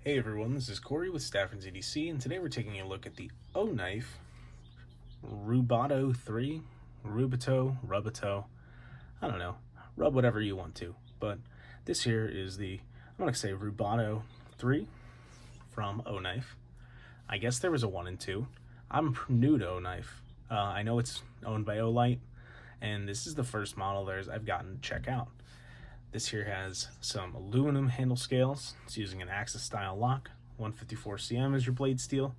Hey everyone, this is Corey with Stafford's EDC, and today we're taking a look at the Oknife Rubato 3, Rubato, I don't know, rub whatever you want to, but this here is I'm going to say Rubato 3 from Oknife. I guess there was a 1 and 2. I'm new to Oknife. I know it's owned by Olight, and this is the first model I've gotten to check out. This here has some aluminum handle scales. It's using an Axis style lock. 154 cm is your blade steel,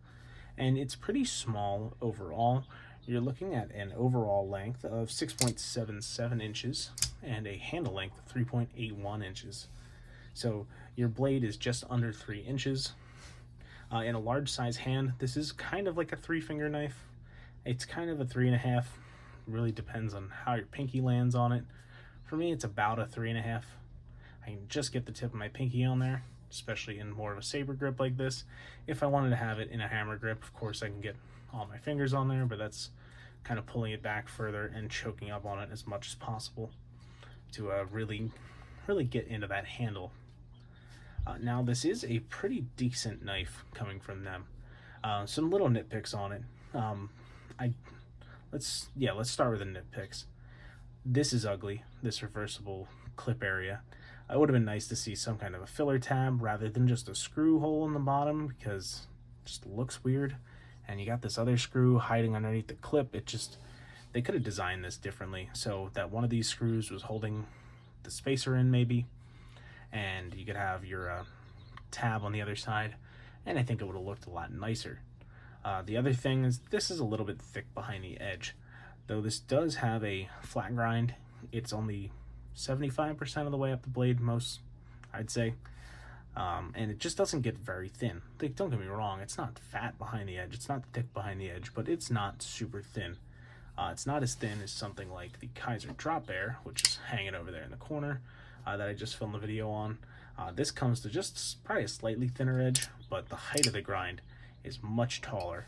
and it's pretty small overall. You're looking at an overall length of 6.77 inches and a handle length of 3.81 inches. So your blade is just under 3 inches. In a large size hand, this is kind of like a 3-finger knife. It's kind of a 3.5. Really depends on how your pinky lands on it. For me, it's about a 3.5. I can just get the tip of my pinky on there, especially in more of a saber grip like this. If I wanted to have it in a hammer grip, of course I can get all my fingers on there, but that's kind of pulling it back further and choking up on it as much as possible to really get into that handle. Now this is a pretty decent knife coming from them. Some little nitpicks on it. Let's start with the nitpicks. This is ugly, this reversible clip area. It would have been nice to see some kind of a filler tab rather than just a screw hole in the bottom, because it just looks weird. And you got this other screw hiding underneath the clip. They could have designed this differently so that one of these screws was holding the spacer in maybe, and you could have your tab on the other side, and I think it would have looked a lot nicer. The other thing is this is a little bit thick behind the edge. Though this does have a flat grind, it's only 75% of the way up the blade, I'd say. And it just doesn't get very thin. Don't get me wrong, it's not fat behind the edge, it's not thick behind the edge, but it's not super thin. It's not as thin as something like the Kaiser Drop Bear, which is hanging over there in the corner, that I just filmed the video on. This comes to just probably a slightly thinner edge, but the height of the grind is much taller.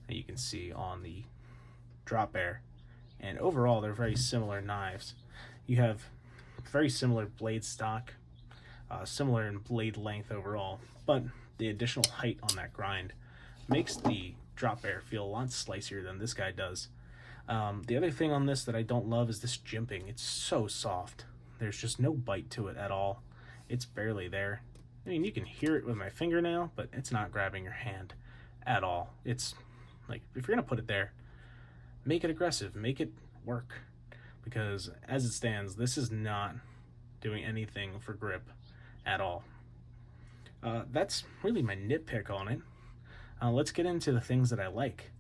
And you can see on the Drop Bear, and overall they're very similar knives. You have very similar blade stock, similar in blade length overall, but the additional height on that grind makes the Drop Bear feel a lot slicier than this guy does. The other thing on this that I don't love is this jimping. It's so soft. There's just no bite to it at all. It's barely there. I mean, you can hear it with my fingernail, but it's not grabbing your hand at all. It's like, if you're gonna put it there, make it aggressive, make it work, because as it stands, this is not doing anything for grip at all. That's really my nitpick on it. Let's get into the things that I like.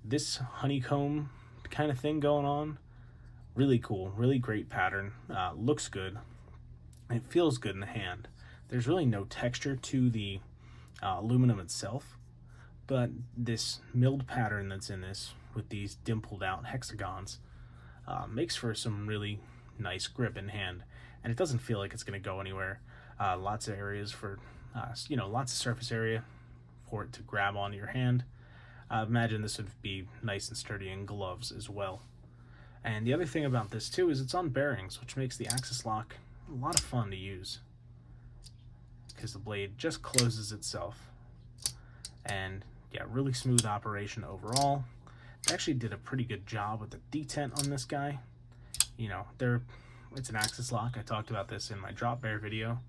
This honeycomb kind of thing going on, really cool, really great pattern, looks good, it feels good in the hand. There's really no texture to the aluminum itself, but this milled pattern that's in this with these dimpled out hexagons makes for some really nice grip in hand, and it doesn't feel like it's going to go anywhere. Lots of areas for lots of surface area for it to grab onto your hand. Imagine this would be nice and sturdy in gloves as well. And the other thing about this too is it's on bearings, which makes the Axis lock a lot of fun to use, because the blade just closes itself. And yeah, really smooth operation overall. They actually did a pretty good job with the detent on this guy. You know, it's an Axis lock. I talked about this in my Drop Bear video,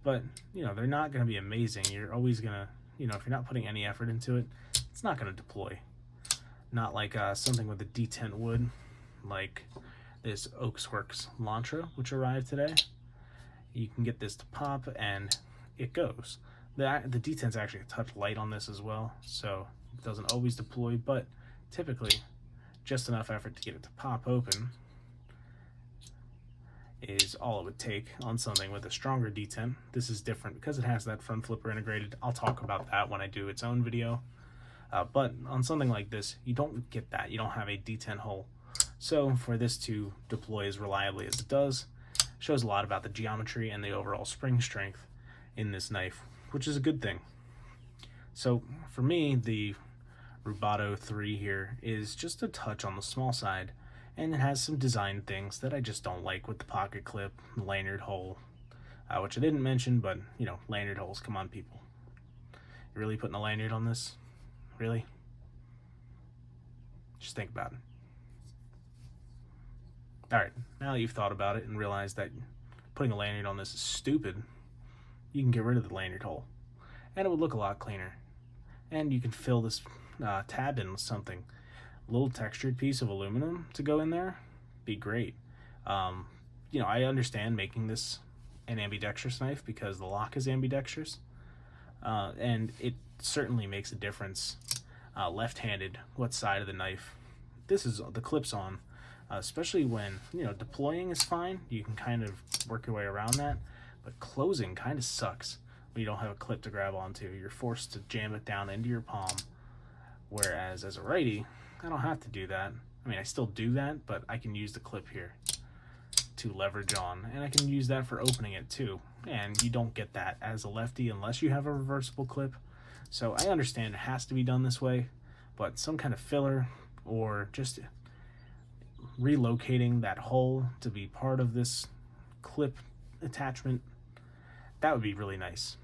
but they're not going to be amazing. You're always gonna, if you're not putting any effort into it, it's not going to deploy. Not like something with a detent would, like this Oaksworks Lantra, which arrived today. You can get this to pop and it goes. The detent's actually a touch light on this as well, so it doesn't always deploy, but typically just enough effort to get it to pop open is all it would take on something with a stronger detent. This is different because it has that front flipper integrated. I'll talk about that when I do its own video. But on something like this, you don't get that. You don't have a detent hole. So for this to deploy as reliably as it does, shows a lot about the geometry and the overall spring strength in this knife, which is a good thing. So for me, the Rubato 3 here is just a touch on the small side, and it has some design things that I just don't like with the pocket clip, the lanyard hole, which I didn't mention, but, you know, lanyard holes. Come on, people. You really putting a lanyard on this? Really? Just think about it. Alright, now that you've thought about it and realized that putting a lanyard on this is stupid, you can get rid of the lanyard hole. And it would look a lot cleaner. And you can fill this tab in with something. A little textured piece of aluminum to go in there, be great. You know, I understand making this an ambidextrous knife because the lock is ambidextrous. And it certainly makes a difference left-handed, what side of the knife this is the clip's on, especially when, you know, deploying is fine, you can kind of work your way around that, but closing kind of sucks when you don't have a clip to grab onto. You're forced to jam it down into your palm, whereas as a righty, I don't have to do that. I mean, I still do that, but I can use the clip here to leverage on, and I can use that for opening it too, and you don't get that as a lefty unless you have a reversible clip. So I understand it has to be done this way, but some kind of filler or just relocating that hole to be part of this clip attachment, that would be really nice,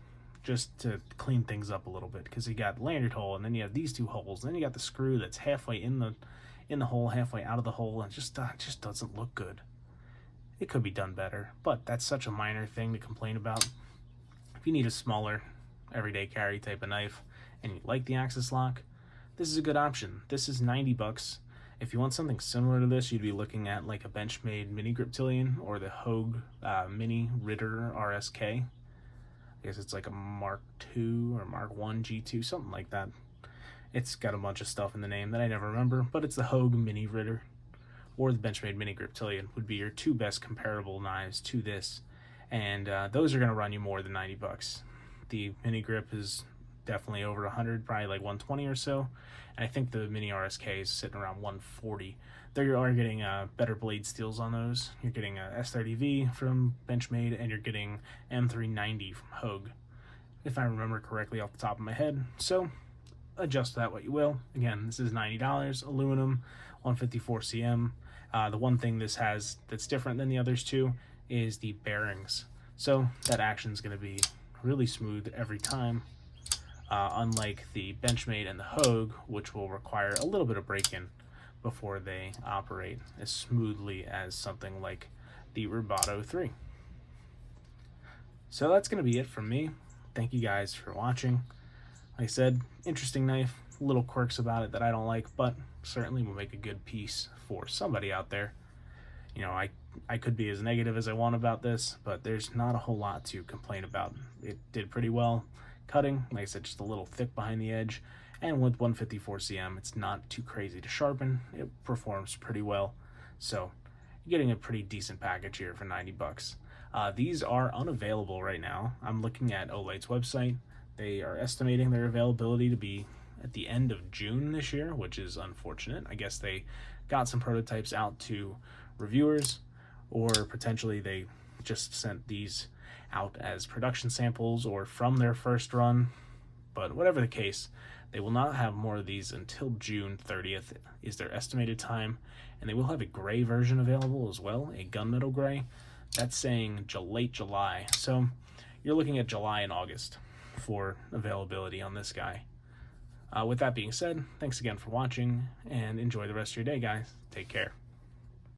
just to clean things up a little bit, because you got lanyard hole and then you have these two holes, then you got the screw that's halfway in the hole, halfway out of the hole, and it just doesn't look good. It could be done better, but that's such a minor thing to complain about. If you need a smaller everyday carry type of knife and you like the axis lock, this is a good option. This is 90 bucks. If you want something similar to this, you'd be looking at like a Benchmade mini griptilian or the Hogue mini Ritter RSK. I guess it's like a Mark II or Mark I G2, something like that. It's got a bunch of stuff in the name that I never remember, but it's the Hogue mini Ritter or the Benchmade mini griptilian would be your two best comparable knives to this, and those are going to run you more than 90 bucks. The mini grip is definitely over 100, probably like 120 or so, and I think the mini RSK is sitting around 140. Though you are getting better blade steels on those. You're getting a S30V from Benchmade, and you're getting M390 from Hogue, if I remember correctly off the top of my head. So adjust that what you will. Again, this is $90, aluminum, 154 cm. The one thing this has that's different than the others too is the bearings. So that action is going to be really smooth every time, unlike the Benchmade and the Hogue, which will require a little bit of break-in before they operate as smoothly as something like the Rubato 3. So that's going to be it from me. Thank you guys for watching. Like I said, interesting knife, little quirks about it that I don't like, but certainly will make a good piece for somebody out there. You know, I could be as negative as I want about this, but there's not a whole lot to complain about. It did pretty well cutting, like I said, just a little thick behind the edge, and with 154 cm, it's not too crazy to sharpen. It performs pretty well, so you're getting a pretty decent package here for 90 bucks. These are unavailable right now. I'm looking at Olight's website. They are estimating their availability to be at the end of June this year, which is unfortunate. I guess they got some prototypes out to reviewers, or potentially they just sent these out as production samples or from their first run. But whatever the case, they will not have more of these until June 30th is their estimated time, and they will have a gray version available as well, a gunmetal gray. That's saying late July, so you're looking at July and August for availability on this guy. With that being said, thanks again for watching, and enjoy the rest of your day, guys. Take care.